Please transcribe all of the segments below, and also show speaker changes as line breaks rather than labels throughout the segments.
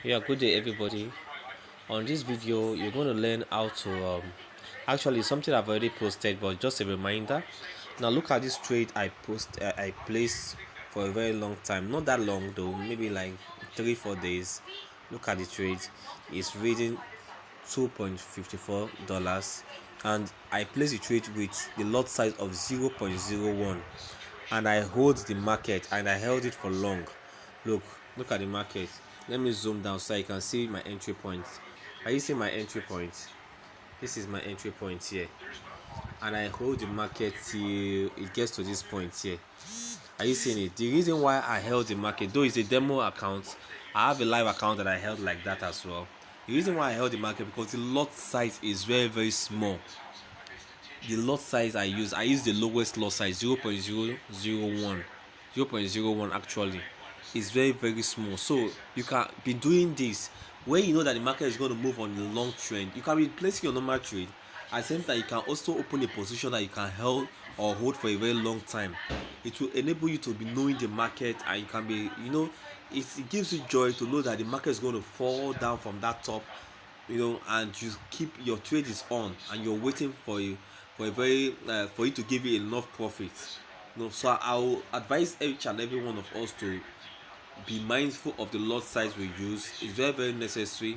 Yeah, good day everybody. On this video, you're going to learn how to actually something I've already posted, but just a reminder. Now look at this trade I placed for a very long time. Not that long though, maybe like 3-4 days. Look at the trade. It's reading $2.54, and I placed the trade with the lot size of 0.01, and I hold the market and I held it for long. Look at the market. Let me zoom down so I can see my entry point. Are you seeing my entry point? This is my entry point here, and I hold the market till it gets to this point here. Are you seeing it? The reason why I held the market, though it's a demo account, I have a live account that I held like that as well. The reason why I held the market because the lot size is very small. The lot size I use the lowest lot size 0.001. 0.01 actually is very small, so you can be doing this when you know that the market is going to move on the long trend. You can be placing your normal trade at the same time. You can also open a position that you can hold or hold for a very long time. It will enable you to be knowing the market, and you can be, it gives you joy to know that the market is going to fall down from that top, and you keep your trade is on and you're waiting for it to give you enough profit. So I will advise each and every one of us to be mindful of the lot size we use. It's very necessary.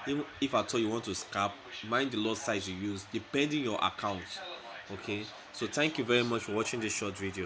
Even if at all you want to scalp, mind the lot size you use depending your account. Okay, so thank you very much for watching this short video.